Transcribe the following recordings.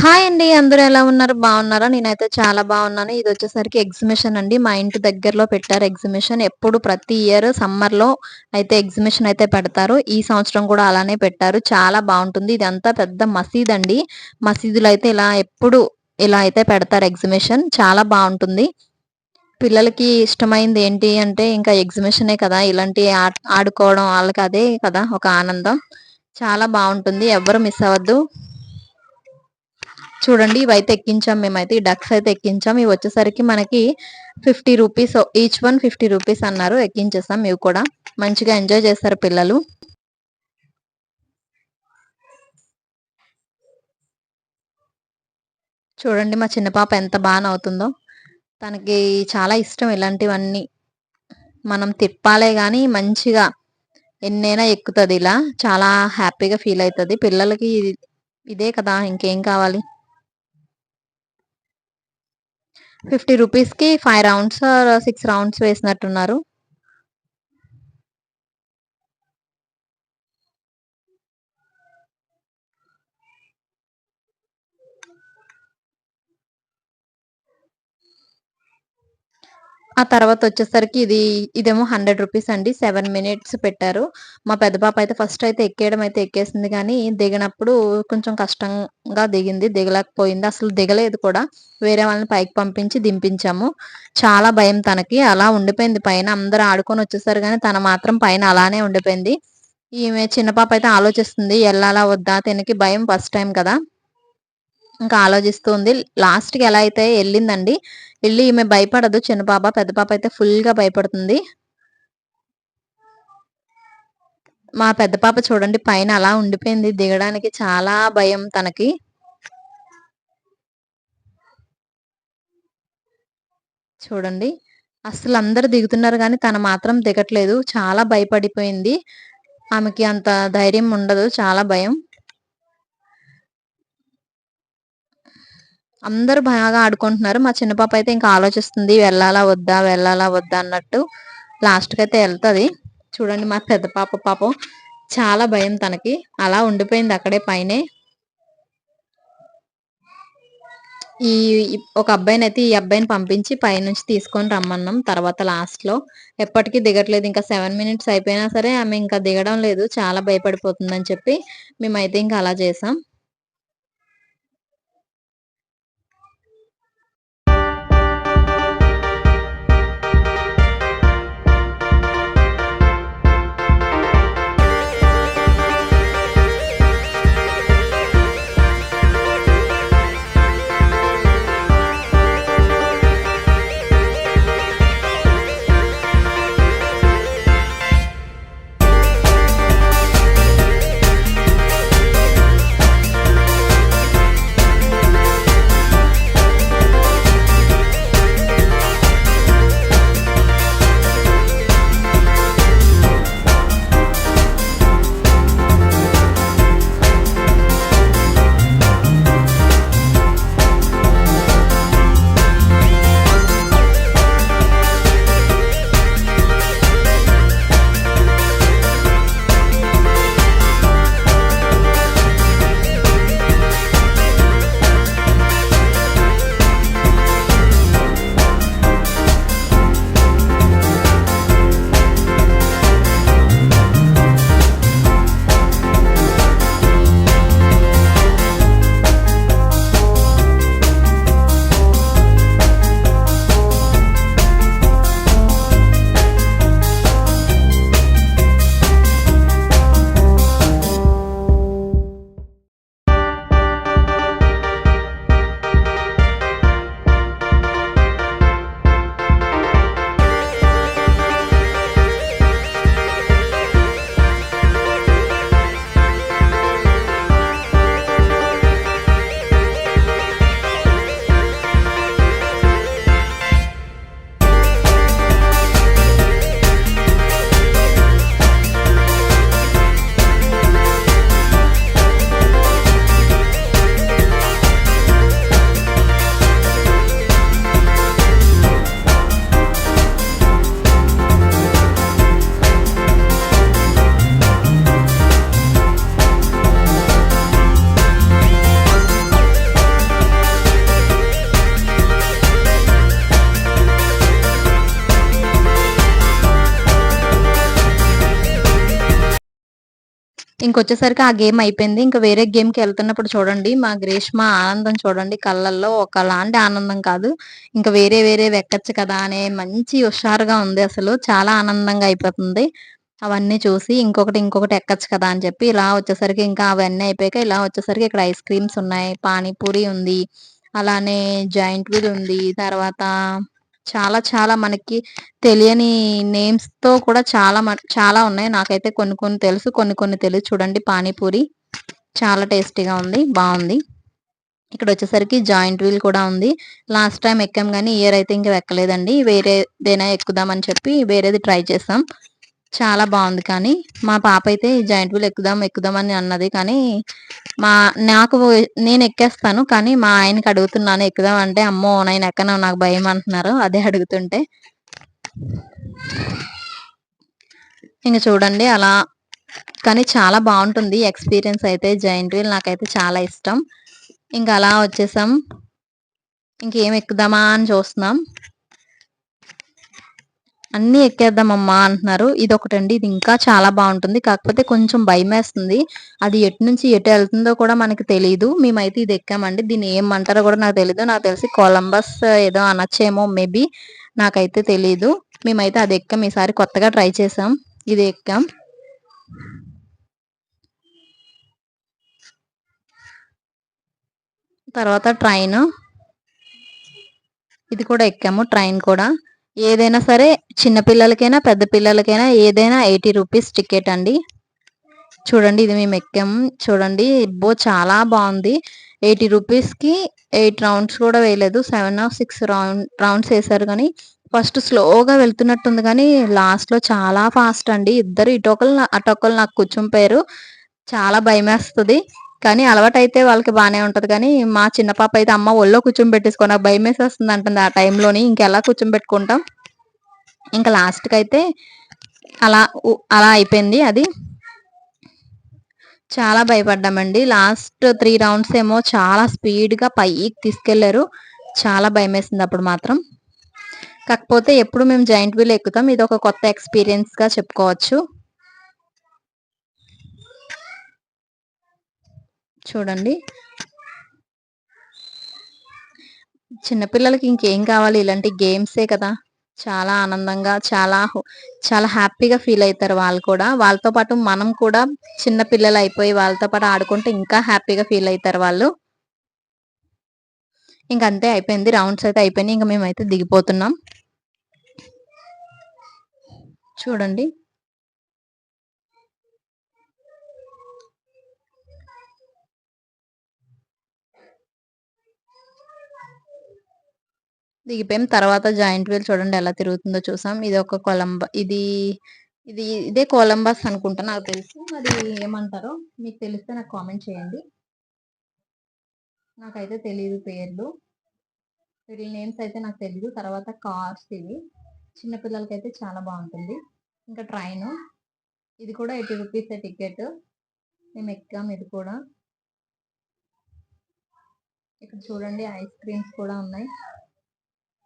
Hi అండి. అందరూ ఎలా ఉన్నారు? బాగున్నారా? నేనైతే చాలా బాగున్నాను. ఇదొచ్చేసరికి ఎగ్జిబిషన్ అండి. మా ఇంటి దగ్గరలో పెట్టారు ఎగ్జిబిషన్. ఎప్పుడు ప్రతి ఇయర్ సమ్మర్‌లో అయితే ఎగ్జిబిషన్ అయితే పెడతారు. ఈ సంవత్సరం కూడా అలానే పెట్టారు. చాలా బావుంటుంది. ఇదంతా పెద్ద మసీద్ అండి. మసీదులో అయితే ఇలా అయితే పెడతారు ఎగ్జిబిషన్. చాలా బావుంటుంది. పిల్లలకి ఇష్టమైంది ఏంటి అంటే ఇంకా ఎగ్జిబిషనే కదా! ఇలాంటి ఆడుకోవడం ఆళ్ళకి అదే కదా! ఒక ఆనందం. చాలా బావుంటుంది. ఎవ్వరు మిస్ అవ్వద్దు. చూడండి ఇవైతే ఎక్కించాం మేమైతే. ఈ డక్స్ అయితే ఎక్కించాం. ఇవొచ్చేసరికి మనకి 50 రూపీస్ ఈచ్ వన్ 50 రూపీస్ అన్నారు. ఎక్కించేసాం ఇవి కూడా. మంచిగా ఎంజాయ్ చేస్తారు పిల్లలు. చూడండి మా చిన్న పాప ఎంత బా నవ్వుతుందో. తనకి చాలా ఇష్టం ఇలాంటివన్నీ. మనం తిప్పాలే గాని మంచిగా ఎన్నైనా ఎక్కుతదిలా. చాలా హ్యాపీగా ఫీల్ అయితది. పిల్లలకి ఇదే కదా! ఇంకేం కావాలి. 50 రూపీస్‌కి 5 రౌండ్స్ ఆర్ 6 రౌండ్స్ వేసినట్టున్నారు. ఆ తర్వాతొచ్చేసరికి ఇదేమో 100 రూపీస్ అండి. 7 మినిట్స్ పెట్టారు. మా పెద్ద పాప అయితే ఫస్ట్ అయితే ఎక్కేయడం అయితే ఎక్కేసింది గానీ, దిగనప్పుడు కొంచెం కష్టంగా దిగింది. దిగలేకపోయింది. అసలు దిగలేదు కూడా. వేరే వాళ్ళని పైకి పంపించి దింపించాము. చాలా భయం తనకి. అలా ఉండిపోయింది పైన. అందరూ ఆడుకొనొచ్చేసారు గానీ, తను మాత్రం పైన అలానే ఉండిపోయింది. ఈమె చిన్న పాప అయితే ఆలోచిస్తుంది. ఎళ్ళాలా? వద్దా? తినకి భయం ఫస్ట్ టైమ్ కదా! ఇంకా ఆలోచిస్తూ ఉంది. లాస్ట్‌కి ఎలా అయితే ఎళ్ళిందండి. ఎళ్లి ఈమె భయపడదు చిన్న పాప. పెద్ద పాప అయితే ఫుల్‌గా భయపడుతుంది. మా పెద్ద పాప చూడండి పైన అలా ఉండిపోయింది. దిగడానికి చాలా భయం తనకి. చూడండి. అస్సలందరూ దిగుతున్నారు గానీ తను మాత్రం దిగట్లేదు. చాలా భయపడిపోయింది. ఆమెకి అంత ధైర్యం ఉండదు. చాలా భయం. అందరూ బాగా ఆడుకుంటున్నారు. మా చిన్న పాప అయితే ఇంకా ఆలోచిస్తుంది. వెళ్ళాలా? వద్దా? వెళ్ళాలా? వద్దా? అన్నట్టు. లాస్ట్‌కైతే ఎళ్తది. చూడండి మా పెద్ద పాప పాపం చాలా భయం తనకి. అలా ఉండిపోయింది అక్కడే పైనే. ఈ ఒక అబ్బాయినైతే ఈ అబ్బాయిని పంపించి పైనుంచి తీసుకొని రమ్మన్నాం. తర్వాత లాస్ట్‌లో ఎప్పటికి దిగట్లేదు. ఇంకా 7 మినిట్స్ అయిపోయినా సరే ఆమె ఇంకా దిగడం లేదు. చాలా భయపడిపోతుందని చెప్పి మేమైతే ఇంకా అలా చేసాం. ఇంకొచ్చేసరికి ఆ గేమ్ అయిపోయింది. ఇంక వేరే గేమ్‌కెళ్తున్నప్పుడు చూడండి, మా గ్రీష్మ ఆనందం చూడండి కళ్ళల్లో ఒకలాంటి ఆనందం కాదు. ఇంక వేరే వేరేవి ఎక్కొచ్చు కదా! అనే మంచి హుషారుగా ఉంది అసలు. చాలా ఆనందంగా అయిపోతుంది. అవన్నీ చూసి ఇంకొకటి ఎక్కొచ్చు కదా! అని చెప్పి ఇలా వచ్చేసరికి ఇంకా అవన్నీ అయిపోయాక ఇలా వచ్చేసరికి ఇక్కడ ఐస్ క్రీమ్స్ ఉన్నాయి. పానీపూరి ఉంది. అలానే జాయింట్ వీల్ ఉంది. తర్వాత చాలా చాలా మనకి తెలియని నేమ్స్‌తో కూడా చాలా ఉన్నాయి. నాకైతే కొన్ని కొన్ని తెలుసు. కొన్ని కొన్ని తెలీదు. చూడండి పానీపూరి చాలా టేస్టీగా ఉంది. బావుంది. ఇక్కడొచ్చేసరికి జాయింట్ వీల్ కూడా ఉంది. లాస్ట్ టైమ్ ఎక్కాం గానీ, ఈ ఇయర్ అయితే ఇంక ఎక్కలేదండి. వేరేదైనా ఎక్కుదామని చెప్పి వేరేది ట్రై చేసాం. చాలా బావుంది కానీ, మా పాపైతే జాయింట్ వీల్ ఎక్కుదాం అని అన్నది. కానీ, మా నాకు నేనెక్కేస్తాను. కానీ, మా ఆయనకి అడుగుతున్నాను ఎక్కుదాం అంటే, "అమ్మో! నేనెక్కను నాకు భయం" అంటున్నారు. అదే అడుగుతుంటే. ఇంక చూడండి అలా కానీ చాలా బావుంటుంది ఎక్స్‌పీరియన్స్ అయితే జైంట్ వీల్ నాకైతే చాలా ఇష్టం. ఇంక అలా వచ్చేసాం. ఇంకేం ఎక్కుదామా అని చూస్తున్నాం. అన్నీ ఎక్కేద్దామమ్మా అంటున్నారు. ఇదొకటండి. ఇది ఇంకా చాలా బావుంటుంది. కాకపోతే కొంచెం భయమేస్తుంది. అది ఎటు నుంచి ఎటు ఎళ్తుందో కూడా మనకి తెలీదు. మేమైతే ఇది ఎక్కామండి. దీన్ని ఏమంటారో కూడా నాకు తెలీదు. నాకు తెలిసి కొలంబస్ ఏదో అనొచ్చేమో మేబీ. నాకైతే తెలీదు. మేమైతే అది ఎక్కాం. ఈసారి కొత్తగా ట్రై చేసాం. ఇది ఎక్కాం. తర్వాత ట్రైను. ఇది కూడా ఎక్కాము ట్రైన్ కూడా. ఏదైనా సరే చిన్న పిల్లలకైనా, పెద్ద పిల్లలకైనా ఏదైనా 80 రూపీస్ టికెట్ అండి. చూడండి ఇది మేము ఎక్కాము. చూడండి అబ్బో! చాలా బావుంది. 80 రూపీస్‌కి 8 రౌండ్స్ కూడా వేయలేదు. 7 6 రౌండ్స్ ఏసారు గానీ, ఫస్ట్ స్లోగా వెళ్తున్నట్టుంది గానీ, లాస్ట్‌లో చాలా ఫాస్ట్ అండి. ఇద్దరు ఇటొకళ్ళు, అటొకళ్ళు నాకు కూర్చునిపోయారు. చాలా భయమేస్తది. కానీ అలవాటైతే వాళ్ళకి బానే ఉంటది కానీ, మా చిన్న పాప అయితే అమ్మ ఒళ్ళో కూర్చోబెట్టేసుకో నాకు భయమేసేస్తుంది అంటుంది ఆ టైంలోని. ఇంకెలా కూర్చోబెట్టుకుంటాం. ఇంక లాస్ట్‌కైతే అలా అయిపోయింది అది. చాలా భయపడ్డామండి. లాస్ట్ 3 రౌండ్స్ ఏమో చాలా స్పీడ్‌గా పైకి తీసుకెళ్లారు. చాలా భయమేసింది అప్పుడు మాత్రం. కాకపోతే ఎప్పుడు మేము జైంట్ వీల్ ఎక్కుతాం. ఇదొక కొత్త ఎక్స్‌పీరియన్స్‌గా చెప్పుకోవచ్చు. చూడండి. చిన్న పిల్లలకి ఇంకేం కావాలి ఇలాంటి గేమ్సే కదా! చాలా ఆనందంగా చాలా హ్యాపీగా ఫీల్ అయితారు వాళ్ళు కూడా. వాళ్ళతో పాటు మనం కూడా చిన్న పిల్లలయిపోయి వాళ్ళతో పాటు ఆడుకుంటే ఇంకా హ్యాపీగా ఫీల్ అయితారు వాళ్ళు. ఇంకంతే అయిపోయింది. రౌండ్స్ అయితే అయిపోయినాయి. ఇంక మేమైతే దిగిపోతున్నాం. చూడండి. దిగిపోయాం. తర్వాత జాయింట్ వీల్ చూడండి ఎలా తిరుగుతుందో చూసాం. ఇదే కొలంబస్ అనుకుంటా నాకు తెలుసు. అది ఏమంటారో మీకు తెలిస్తే నాకు కామెంట్ చేయండి. నాకైతే తెలీదు పేర్లు. వీళ్ళ నేమ్స్ అయితే నాకు తెలీదు. తర్వాత కార్స్ ఇవి. చిన్న పిల్లలకైతే చాలా బావుంటుంది. ఇంకా ట్రైను. ఇది కూడా 80 రూపీసే టికెట్. మేము ఎక్కాం ఇది కూడా. ఇక్కడ చూడండి ఐస్ క్రీమ్స్ కూడా ఉన్నాయి.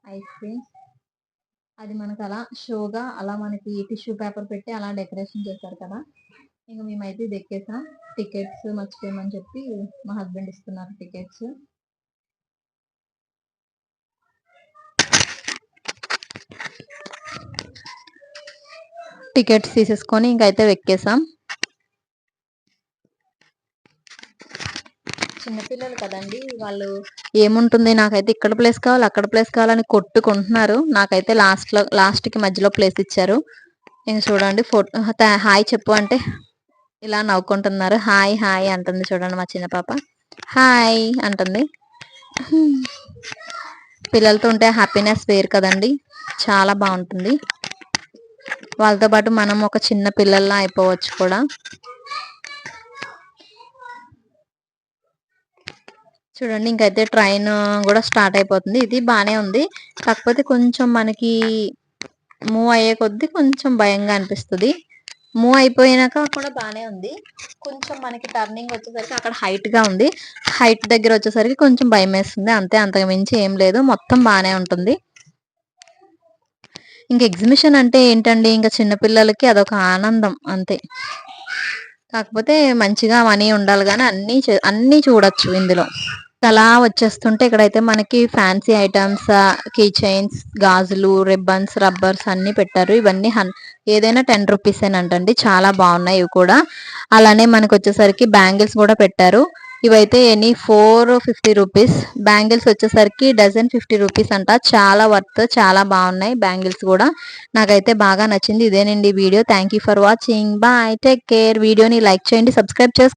Ice creams. అది మనకలా షోగా అలా మనకి టిష్యూ పేపర్ పెట్టి అలా డెకరేషన్ చేశారు కదా! ఇంక మేమైతే ఇది ఎక్కేసాం. టికెట్స్ మర్చిపోయామని చెప్పి మా హస్బెండ్ ఇస్తున్నారు టికెట్స్. టికెట్స్ తీసేసుకొని ఇంకైతే ఎక్కేసాం. చిన్నపిల్లలు కదండీ! వాళ్ళు ఏముంటుంది నాకైతే ఇక్కడ ప్లేస్ కావాలి, అక్కడ ప్లేస్ కావాలని కొట్టుకుంటున్నారు. నాకైతే లాస్ట్‌కి మధ్యలో ప్లేస్ ఇచ్చారు. ఇంక చూడండి హాయ్ చెప్పు అంటే ఇలా నవ్వుకుంటున్నారు. హాయ్ హాయ్ అంటుంది చూడండి మా చిన్న పాప. హాయ్ అంటుంది. పిల్లలతో ఉంటే హ్యాపీనెస్ వేరు కదండీ! చాలా బావుంటుంది. వాళ్ళతో పాటు మనం ఒక చిన్న పిల్లల్లా అయిపోవచ్చు కూడా. చూడండి ఇంకైతే ట్రైన్ గూడా స్టార్ట్ అయిపోతుంది. ఇది బానే ఉంది. కాకపోతే కొంచెం మనకి మూవ్ అయ్యే కొద్దీ కొంచెం భయంగా అనిపిస్తది. మూవ్ అయిపోయినాక కూడా బానే ఉంది. కొంచెం మనకి టర్నింగ్ వచ్చేసరికి అక్కడ హైట్‌గా ఉంది. హైట్ దగ్గర వచ్చేసరికి కొంచెం భయమేస్తుంది. అంతే అంతకు మించి ఏం లేదు. మొత్తం బానే ఉంటుంది. ఇంక ఎగ్జిబిషన్ అంటే ఏంటండి ఇంక చిన్న పిల్లలకి అదొక ఆనందం అంతే. కాకపోతే మంచిగా మనీ ఉండాలి గానీ అన్నీ చూడొచ్చు ఇందులో. అలా వచ్చేస్తుంటే ఇక్కడైతే మనకి ఫ్యాన్సీ ఐటమ్స్, కీ చైన్స్, గాజులు, రిబ్బన్స్, రబ్బర్స్ అన్నీ పెట్టారు. ఇవన్నీ ఏదైనా 10 రూపీసేనంటండి. చాలా బాగున్నాయి ఇవి కూడా. అలానే మనకొచ్చేసరికి బ్యాంగిల్స్ కూడా పెట్టారు. ఇవైతే ఎనీ 450 రూపీస్. బ్యాంగిల్స్ వచ్చేసరికి డజన్ 50 రూపీస్ అంట. చాలా వర్త్, చాలా బాగున్నాయి బ్యాంగిల్స్ కూడా. నాకైతే బాగా నచ్చింది. ఇదేనండి video. Thank you for watching. Bye, take care. వీడియోని లైక్ చేయండి, సబ్స్క్రైబ్ చేసుకోండి.